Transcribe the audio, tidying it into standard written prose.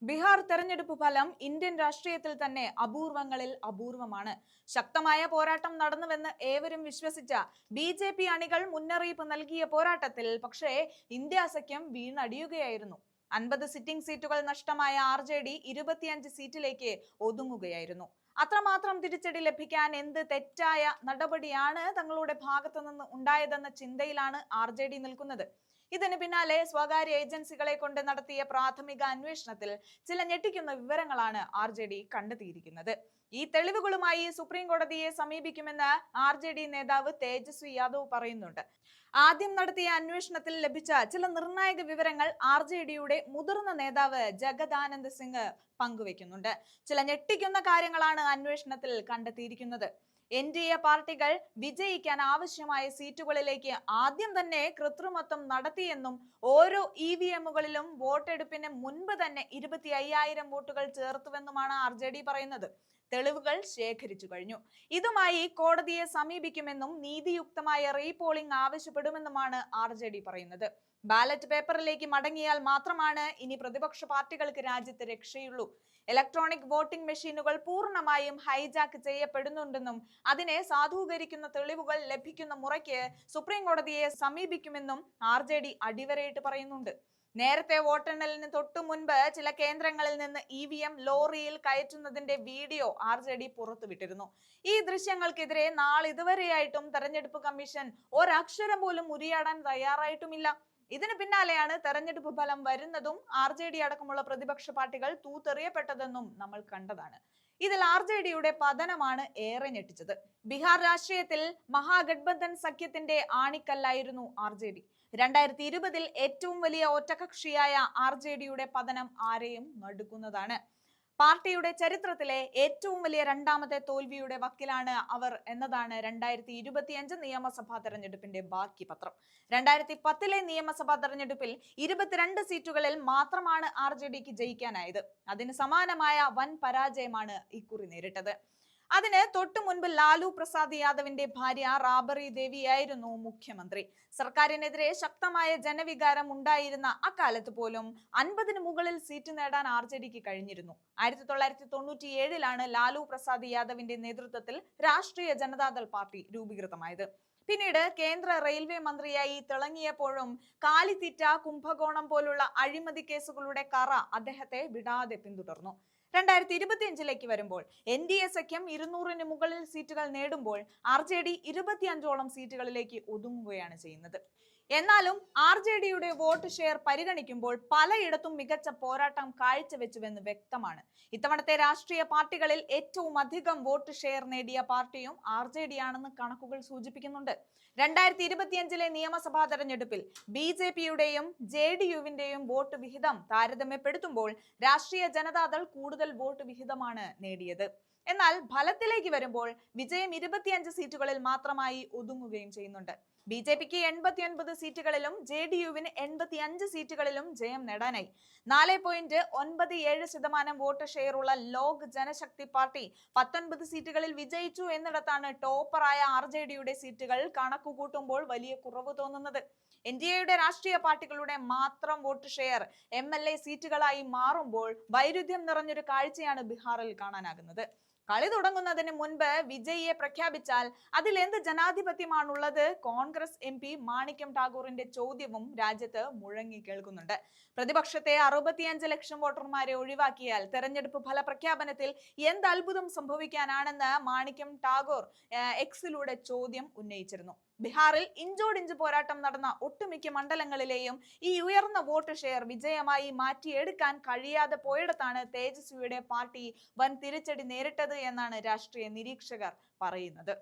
ബീഹാർ തെരഞ്ഞെടുപ്പ് ഫലം ഇന്ത്യൻ രാഷ്ട്രീയത്തിൽ തന്നെ അപൂർവങ്ങളിൽ അപൂർവമാണ്. ശക്തമായ പോരാട്ടം നടന്നുവെന്ന് ഏവരും വിശ്വസിച്ച ബി അണികൾ മുന്നറിയിപ്പ് നൽകിയ പോരാട്ടത്തിൽ പക്ഷേ ഇന്ത്യ സഖ്യം വീണടിയുകയായിരുന്നു. 50 സിറ്റിംഗ് സീറ്റുകൾ നഷ്ടമായ RJD 25 സീറ്റിലേക്ക് ഒതുങ്ങുകയായിരുന്നു. അത്രമാത്രം തിരിച്ചടി ലഭിക്കാൻ എന്ത് തെറ്റായ നടപടിയാണ് തങ്ങളുടെ ഭാഗത്തു നിന്ന് ഉണ്ടായതെന്ന ചിന്തയിലാണ് RJD നിൽക്കുന്നത്. ഇതിന് പിന്നാലെ സ്വകാര്യ ഏജൻസികളെ കൊണ്ട് നടത്തിയ പ്രാഥമിക അന്വേഷണത്തിൽ ചില ഞെട്ടിക്കുന്ന വിവരങ്ങളാണ് RJD കണ്ടെത്തിയിരിക്കുന്നത്. ഈ തെളിവുകളുമായി സുപ്രീം കോടതിയെ സമീപിക്കുമെന്ന് RJD നേതാവ് തേജസ്വി യാദവ് പറയുന്നുണ്ട്. ആദ്യം നടത്തിയ അന്വേഷണത്തിൽ ലഭിച്ച ചില നിർണായക വിവരങ്ങൾ RJDയുടെ മുതിർന്ന നേതാവ് ജഗദാനന്ദ് സിംഗ് പങ്കുവെക്കുന്നുണ്ട്. ചില ഞെട്ടിക്കുന്ന കാര്യങ്ങളാണ് അന്വേഷണത്തിൽ കണ്ടെത്തിയിരിക്കുന്നത്. NDA പാർട്ടികൾ വിജയിക്കാൻ ആവശ്യമായ സീറ്റുകളിലേക്ക് ആദ്യം തന്നെ കൃത്രിമത്വം നടത്തിയെന്നും ഓരോ EVMകളിലും വോട്ടെടുപ്പിന് മുൻപ് തന്നെ 25,000 വോട്ടുകൾ ചേർത്തുവെന്നുമാണ് RJD പറയുന്നത്. തെളിവുകൾ ശേഖരിച്ചു കഴിഞ്ഞു. ഇതുമായി കോടതിയെ സമീപിക്കുമെന്നും നീതിയുക്തമായ റീപോളിംഗ് ആവശ്യപ്പെടുമെന്നുമാണ് RJD പറയുന്നത്. ബാലറ്റ് പേപ്പറിലേക്ക് മടങ്ങിയാൽ മാത്രമാണ് ഇനി പ്രതിപക്ഷ പാർട്ടികൾക്ക് രാജ്യത്ത് രക്ഷയുള്ളൂ. ഇലക്ട്രോണിക് വോട്ടിംഗ് മെഷീനുകൾ പൂർണ്ണമായും ഹൈജാക്ക് ചെയ്യപ്പെടുന്നുണ്ടെന്നും അതിനെ സാധൂകരിക്കുന്ന തെളിവുകൾ ലഭിക്കുന്ന മുറയ്ക്ക് സുപ്രീം കോടതിയെ സമീപിക്കുമെന്നും RJD അടിവരയിട്ട് പറയുന്നുണ്ട്. നേരത്തെ വോട്ടെണ്ണലിന് തൊട്ടു മുൻപ് ചില കേന്ദ്രങ്ങളിൽ നിന്ന് EVM ലോറിയിൽ കയറ്റുന്നതിന്റെ വീഡിയോ RJD പുറത്തുവിട്ടിരുന്നു. ഈ ദൃശ്യങ്ങൾക്കെതിരെ നാളിതുവരെയായിട്ടും തെരഞ്ഞെടുപ്പ് കമ്മീഷൻ ഒരക്ഷരം പോലും ഉരിയാടാൻ തയ്യാറായിട്ടുമില്ല. ഇതിന് പിന്നാലെയാണ് തെരഞ്ഞെടുപ്പ് ഫലം വരുന്നതും RJD അടക്കമുള്ള പ്രതിപക്ഷ പാർട്ടികൾ തൂത്തെറിയപ്പെട്ടതെന്നും നമ്മൾ കണ്ടതാണ്. ഇതിൽ RJDയുടെ പതനമാണ് ഏറെ ഞെട്ടിച്ചത്. ബീഹാർ രാഷ്ട്രീയത്തിൽ മഹാഗഡ്ബന്ധൻ സഖ്യത്തിന്റെ ആണിക്കല്ലായിരുന്നു RJD. 2020 ഏറ്റവും വലിയ ഒറ്റകക്ഷിയായ RJDയുടെ പതനം ആരെയും നടുക്കുന്നതാണ്. പാർട്ടിയുടെ ചരിത്രത്തിലെ ഏറ്റവും വലിയ രണ്ടാമത്തെ തോൽവിയുടെ വക്കിലാണ് അവർ എന്നതാണ് 2025 നിയമസഭാ തെരഞ്ഞെടുപ്പിന്റെ ബാക്കി പത്രം. 2010 നിയമസഭാ തെരഞ്ഞെടുപ്പിൽ 22 സീറ്റുകളിൽ മാത്രമാണ് RJDക്ക് ജയിക്കാനായത്. അതിന് സമാനമായ വൻ പരാജയമാണ് ഇക്കുറി നേരിട്ടത്. അതിന് തൊട്ടു മുൻപ് ലാലു പ്രസാദ് യാദവിന്റെ ഭാര്യ റാബറി ദേവിയായിരുന്നു മുഖ്യമന്ത്രി. സർക്കാരിനെതിരെ ശക്തമായ ജനവികാരം ഉണ്ടായിരുന്ന അക്കാലത്ത് പോലും 50-ന് മുകളിൽ സീറ്റ് നേടാൻ RJDക്ക് കഴിഞ്ഞിരുന്നു. 1997 ലാലു പ്രസാദ് യാദവിന്റെ നേതൃത്വത്തിൽ രാഷ്ട്രീയ ജനതാദൾ പാർട്ടി രൂപീകൃതമായത്. പിന്നീട് കേന്ദ്ര റെയിൽവേ മന്ത്രിയായി തിളങ്ങിയപ്പോഴും കാലിത്തീറ്റ, കുംഭകോണം പോലുള്ള അഴിമതി കേസുകളുടെ കറ അദ്ദേഹത്തെ വിടാതെ പിന്തുടർന്നു. 2025 വരുമ്പോൾ NDA സഖ്യം 200-ന് മുകളിൽ സീറ്റുകൾ നേടുമ്പോൾ RJD 25ഓളം സീറ്റുകളിലേക്ക് ഒതുങ്ങുകയാണ് ചെയ്യുന്നത്. എന്നാലും RJDയുടെ വോട്ട് ഷെയർ പരിഗണിക്കുമ്പോൾ പലയിടത്തും മികച്ച പോരാട്ടം കാഴ്ചവെച്ചുവെന്ന് വ്യക്തമാണ്. ഇത്തവണത്തെ രാഷ്ട്രീയ പാർട്ടികളിൽ ഏറ്റവും അധികം വോട്ട് ഷെയർ നേടിയ പാർട്ടിയും RJD ആണെന്ന് കണക്കുകൾ സൂചിപ്പിക്കുന്നുണ്ട്. 2025 നിയമസഭാ തെരഞ്ഞെടുപ്പിൽ BJPയുടെയും JDUവിന്റെയും വോട്ട് വിഹിതം താരതമ്യപ്പെടുത്തുമ്പോൾ രാഷ്ട്രീയ ജനതാദൾ കൂടുതൽ വോട്ട് വിഹിതമാണ് നേടിയത്. എന്നാൽ ഫലത്തിലേക്ക് വരുമ്പോൾ വിജയം 25 സീറ്റുകളിൽ മാത്രമായി ഒതുങ്ങുകയും ചെയ്യുന്നുണ്ട്. BJPക്ക് 89 സീറ്റുകളിലും JDUവിന് 85 സീറ്റുകളിലും ജയം നേടാനായി. 4.97% വോട്ട് ഷെയറുള്ള ലോക് ജനശക്തി പാർട്ടി 19 സീറ്റുകളിൽ വിജയിച്ചു എന്നിടത്താണ് ടോപ്പറായ RJDയുടെ സീറ്റുകൾ കണക്കുകൂട്ടുമ്പോൾ വലിയ കുറവ് തോന്നുന്നത്. NDAയുടെ രാഷ്ട്രീയ പാർട്ടികളുടെ മാത്രം വോട്ട് ഷെയർ MLA സീറ്റുകളായി മാറുമ്പോൾ വൈരുദ്ധ്യം നിറഞ്ഞൊരു കാഴ്ചയാണ് ബീഹാറിൽ കാണാനാകുന്നത്. കളി തുടങ്ങുന്നതിന് മുൻപ് വിജയിയെ പ്രഖ്യാപിച്ചാൽ അതിൽ എന്ത് ജനാധിപത്യമാണുള്ളത്? കോൺഗ്രസ് MP മാണിക്യം ടാഗോറിന്റെ ചോദ്യവും രാജ്യത്ത് മുഴങ്ങി കേൾക്കുന്നുണ്ട്. പ്രതിപക്ഷത്തെ 65 ലക്ഷം വോട്ടർമാരെ ഒഴിവാക്കിയാൽ തെരഞ്ഞെടുപ്പ് ഫല പ്രഖ്യാപനത്തിൽ എന്ത് അത്ഭുതം സംഭവിക്കാനാണെന്ന് മാണിക്യം ടാഗോർ Xലൂടെ ചോദ്യം ഉന്നയിച്ചിരുന്നു. ബീഹാറിൽ ഇഞ്ചോടിഞ്ച് പോരാട്ടം നടന്ന ഒട്ടുമിക്ക മണ്ഡലങ്ങളിലെയും ഈ ഉയർന്ന വോട്ട് ഷെയർ വിജയമായി മാറ്റിയെടുക്കാൻ കഴിയാതെ പോയിടത്താണ് തേജസ്വിയുടെ പാർട്ടി വൻ തിരിച്ചടി നേരിട്ടത് എന്നാണ് രാഷ്ട്രീയ നിരീക്ഷകർ പറയുന്നത്.